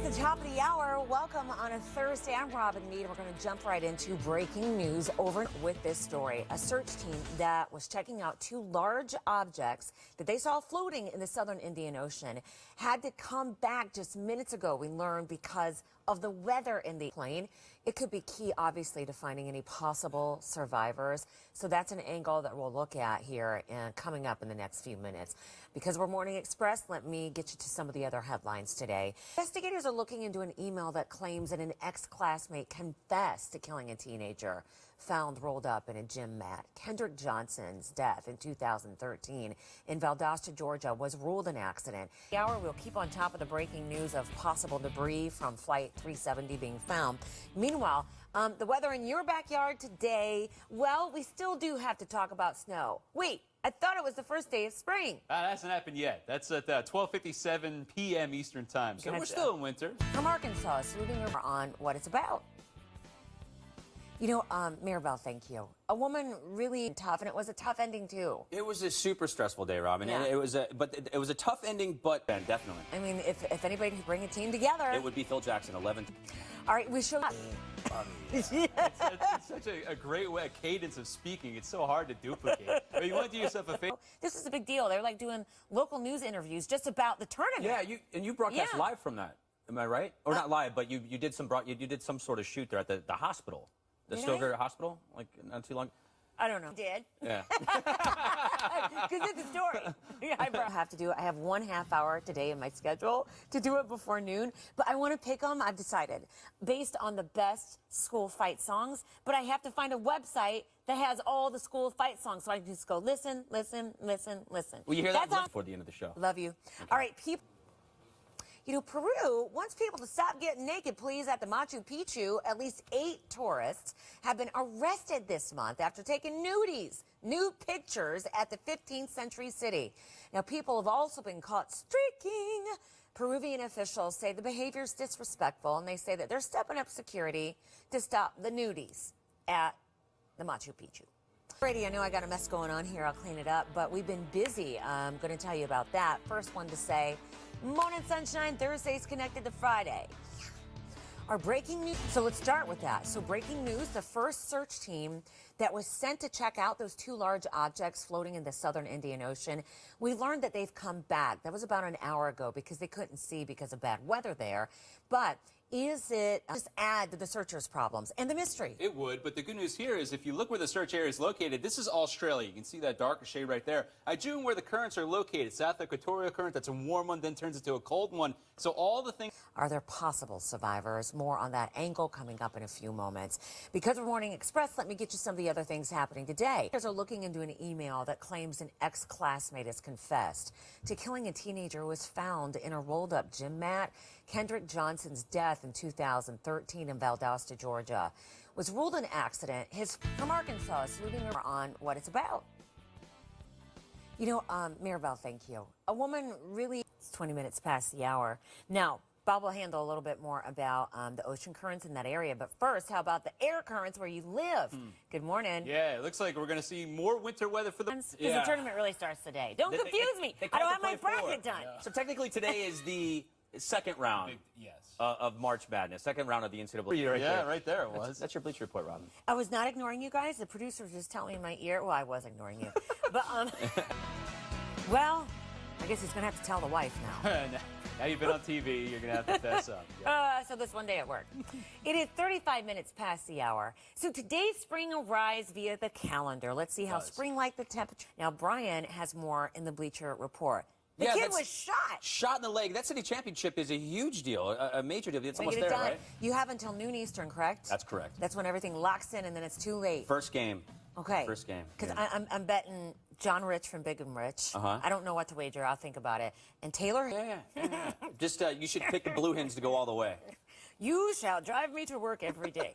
the top of the hour, welcome on a Thursday. I'm Robin Mead. We're going to jump right into breaking news over with this story. A search team that was checking out two large objects that they saw floating in the southern Indian Ocean had to come back just minutes ago, we learned, because of the weather in the plane. It could be key, obviously, to finding any possible survivors. So that's an angle that we'll look at here and coming up in the next few minutes. Because we're Morning Express, let me get you to some of the other headlines today. Investigators are looking into an email that claims that an ex-classmate confessed to killing a teenager found rolled up in a gym mat. Kendrick Johnson's death in 2013 in Valdosta, Georgia was ruled an accident. The hour, we'll keep on top of the breaking news of possible debris from Flight 370 being found. Meanwhile, the weather in your backyard today, well, we still do have to talk about snow. Wait, I thought it was the first day of spring. That hasn't happened yet. That's at 12:57 p.m. Eastern Time, so we're still in winter. From Arkansas, moving over on what it's about. You know, Maribel, thank you. A woman really tough, and it was a tough ending, too. It was a super stressful day, Robin. Yeah. And it was a tough ending, but definitely. I mean, if anybody could bring a team together. It would be Phil Jackson, 11th. All right, we should. It's such a great way, a cadence of speaking. It's so hard to duplicate. But you want to do yourself a favor. This is a big deal. They're like doing local news interviews just about the tournament. Yeah, you broadcast Yeah. live from that. Am I right? Or not live, but you did some sort of shoot there at the hospital. The Did Stoker Hospital, like not too long. I don't know. Did. Yeah. Because it's a story. I have 1/2 hour today in my schedule to do it before noon, but I want to pick them, I've decided, based on the best school fight songs, but I have to find a website that has all the school fight songs, so I can just go listen, listen, listen, listen. Well, you hear that before the end of the show. Love you. Okay. All right, people. You know, Peru wants people to stop getting naked, please, at the Machu Picchu. At least 8 tourists have been arrested this month after taking nude pictures at the 15th century city. Now, people have also been caught streaking. Peruvian officials say the behavior is disrespectful, and they say that they're stepping up security to stop the nudies at the Machu Picchu. Brady, I know I got a mess going on here. I'll clean it up, but we've been busy. I'm going to tell you about that. First one to say, morning sunshine, Thursday's connected to Friday. Our breaking news. So let's start with that. So breaking news, the first search team that was sent to check out those 2 large objects floating in the southern Indian Ocean, we learned that they've come back. That was about an hour ago because they couldn't see because of bad weather there. But is it just add to the searchers' problems and the mystery? It would, but the good news here is if you look where the search area is located, this is Australia. You can see that darker shade right there. June, where the currents are located, South Equatorial Current, that's a warm one, then turns into a cold one. So all the things... Are there possible survivors? More on that angle coming up in a few moments. Because we're Morning Express, let me get you some of the other things happening today. Are looking into an email that claims an ex-classmate has confessed to killing a teenager who was found in a rolled-up gym mat. Kendrick Johnson's death in 2013 in Valdosta, Georgia, was ruled an accident. From Arkansas, moving on what it's about. You know, Maribel, thank you. A woman really... It's 20 minutes past the hour. Now, Bob will handle a little bit more about the ocean currents in that area. But first, how about the air currents where you live? Good morning. Yeah, it looks like we're going to see more winter weather for the... Because the tournament really starts today. Don't confuse me. I don't have my bracket done. Yeah. So technically today is the second round of March Madness. Second round of the NCAA. Right there it was. That's your Bleacher Report, Robin. I was not ignoring you guys. The producer was just telling me in my ear. Well, I was ignoring you. But, well, I guess he's going to have to tell the wife now. Now you've been on TV, you're going to have to fess up. So this one day at work. It is 35 minutes past the hour. So today's spring arrives via the calendar. Let's see how spring-like the temperature. Now, Brian has more in the Bleacher Report. The kid was shot. Shot in the leg. That city championship is a huge deal, a major deal. It's almost there, right? You have until noon Eastern, correct? That's correct. That's when everything locks in, and then it's too late. First game. Okay. First game. Because I'm betting John Rich from Big and Rich. I don't know what to wager. I'll think about it. And Taylor? Yeah. Just, you should pick the Blue Hens to go all the way. You shall drive me to work every day.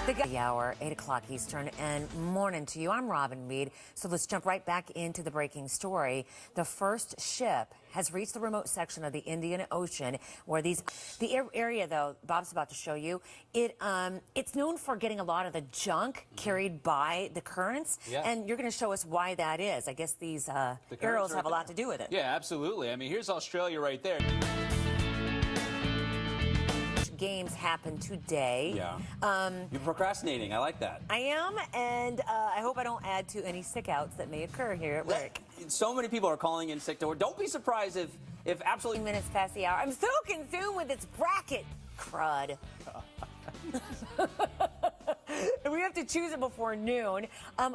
The hour, 8 o'clock Eastern, and morning to you. I'm Robin Meade. So let's jump right back into the breaking story. The first ship has reached the remote section of the Indian Ocean, where the area, though, Bob's about to show you, it's known for getting a lot of the junk carried by the currents, and you're going to show us why that is. I guess these arrows have a lot to do with it. Yeah, absolutely. I mean, here's Australia right there. Games happen today. Yeah. You're procrastinating. I like that. I am, and I hope I don't add to any sick-outs that may occur here at work. So many people are calling in sick to work. Don't be surprised if absolutely... Minutes past the hour. I'm so consumed with this bracket crud. We have to choose it before noon.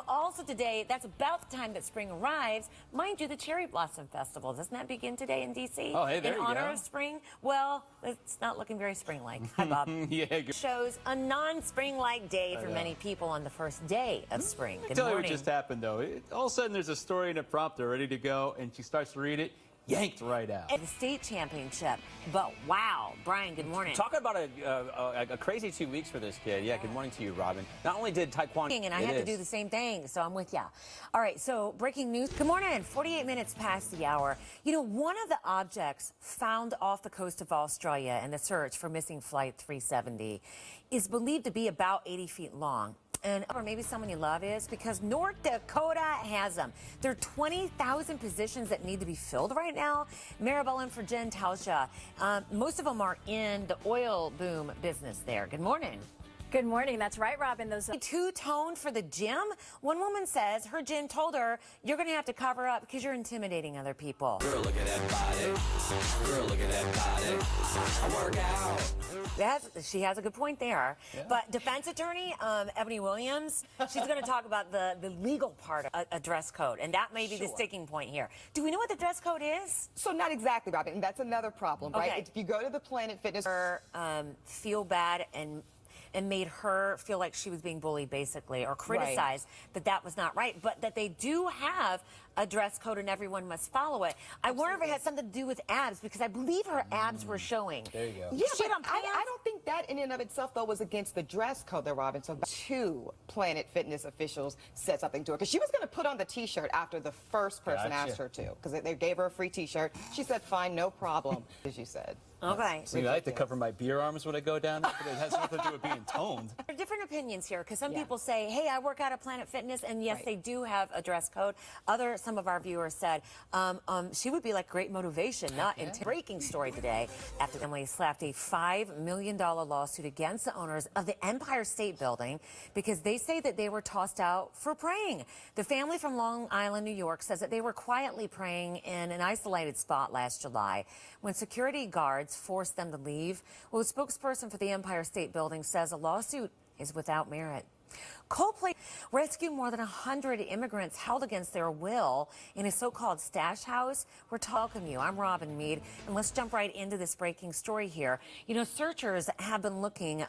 Also today, that's about the time that spring arrives. Mind you, the Cherry Blossom Festival, doesn't that begin today in D.C.? Oh, hey, there in you honor go. of spring? Well, it's not looking very spring-like. Hi, Bob. Yeah, good. Shows a non-spring-like day for many people on the first day of spring. Good Tell you morning. what just happened, though. All of a sudden, there's a story in a prompter ready to go, and she starts to read it, yanked right out. At the state championship. But wow, Brian, good morning. Talk about a crazy 2 weeks for this kid. Yeah, good morning to you, Robin. Not only did taekwondo... And I had to do the same thing, so I'm with ya. All right, so breaking news. Good morning. 48 minutes past the hour. You know, one of the objects found off the coast of Australia in the search for missing Flight 370 is believed to be about 80 feet long. And or maybe someone you love is because North Dakota has them. There are 20,000 positions that need to be filled right now. Maribel and for Jen Tauscha. Most of them are in the oil boom business there. Good morning. Good morning. That's right, Robin. Those Two-tone for the gym. One woman says her gym told her, you're going to have to cover up because you're intimidating other people. Girl, look at that body. Girl, look at that body. I work out. She has a good point there. Yeah. But defense attorney Ebony Williams, she's going to talk about the legal part of a dress code, and that may be the sticking point here. Do we know what the dress code is? So not exactly, Robin, and that's another problem, right? Okay. If you go to the Planet Fitness... Feel bad and made her feel like she was being bullied, basically, or criticized that was not right, but that they do have a dress code and everyone must follow it. I wonder if it had something to do with abs, because I believe her abs were showing. There you go. Yeah, but I don't think that in and of itself, though, was against the dress code, though, Robin. So two Planet Fitness officials said something to her, because she was going to put on the T-shirt after the first person asked her to, because they gave her a free T-shirt. She said, fine, no problem, as you said. Okay. See, I like to cover my beer arms when I go down there, but it has nothing to do with being toned. There are different opinions here, because some people say, hey, I work out at Planet Fitness, and yes, they do have a dress code. Some of our viewers said she would be like great motivation, not in breaking story today, after Emily slapped a $5 million lawsuit against the owners of the Empire State Building because they say that they were tossed out for praying. The family from Long Island, New York, says that they were quietly praying in an isolated spot last July when security guards forced them to leave. Well, a spokesperson for the Empire State Building says a lawsuit is without merit. Coldplay rescued more than 100 immigrants held against their will in a so-called stash house. We're talking to you. I'm Robin Meade, and let's jump right into this breaking story here. You know, searchers have been looking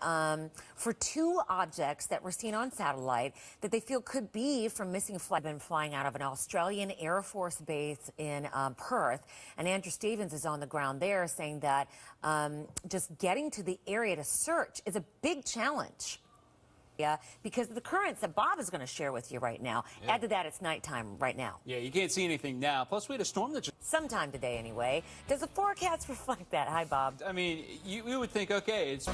for two objects that were seen on satellite that they feel could be from missing flight. Been flying out of an Australian Air Force base in Perth, and Andrew Stevens is on the ground there saying that just getting to the area to search is a big challenge. Because of the currents that Bob is going to share with you right now. Add to that, it's nighttime right now. Yeah, you can't see anything now. Plus, we had a storm that just... Sometime today, anyway. Does the forecast reflect that? Hi, Bob. I mean, you would think, okay, it's...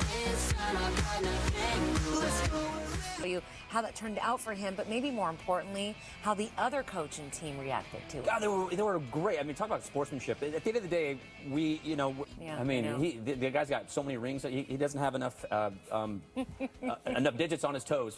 You how that turned out for him, but maybe more importantly, how the other coaching team reacted to it. God, they were great. I mean, talk about sportsmanship. At the end of the day, I mean, the guy's got so many rings that he doesn't have enough enough digits on his toes.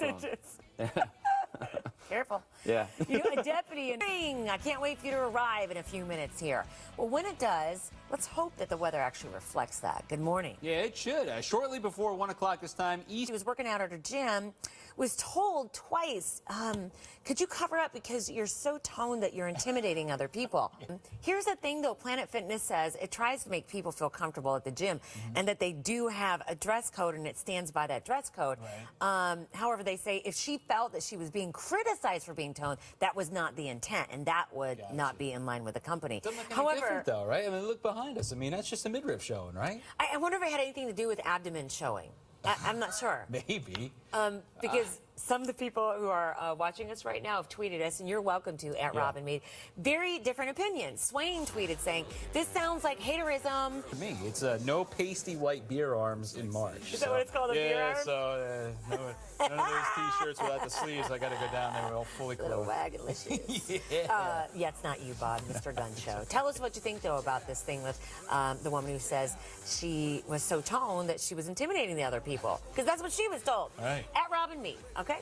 Careful. Yeah. You know, a deputy in ring. I can't wait for you to arrive in a few minutes here. Well, when it does, let's hope that the weather actually reflects that. Good morning. Yeah, it should. Shortly before 1 o'clock this time, He was working out at her gym, was told twice, could you cover up because you're so toned that you're intimidating other people. Here's the thing, though. Planet Fitness says it tries to make people feel comfortable at the gym and that they do have a dress code and it stands by that dress code. Right. However, they say if she felt that she was being criticized for being toned, that was not the intent, and that would not be in line with the company. Doesn't look any different, though, right? I mean, look behind us. I mean, that's just a midriff showing, right? I wonder if it had anything to do with abdomen showing. I'm not sure. Maybe. Because some of the people who are watching us right now have tweeted us, and you're welcome to, at Robin Mead. Very different opinions. Swain tweeted saying, this sounds like haterism. For me, it's no pasty white beer arms in March. Is that what it's called, a beer arm? So none of those T-shirts without the sleeves. I got to go down there all fully Little clothed. wagalicious. Yeah, it's not you, Bob, Mr. Gun Show. Tell us what you think, though, about this thing with the woman who says she was so toned that she was intimidating the other people. Because that's what she was told. Right. At Robin Mead, okay?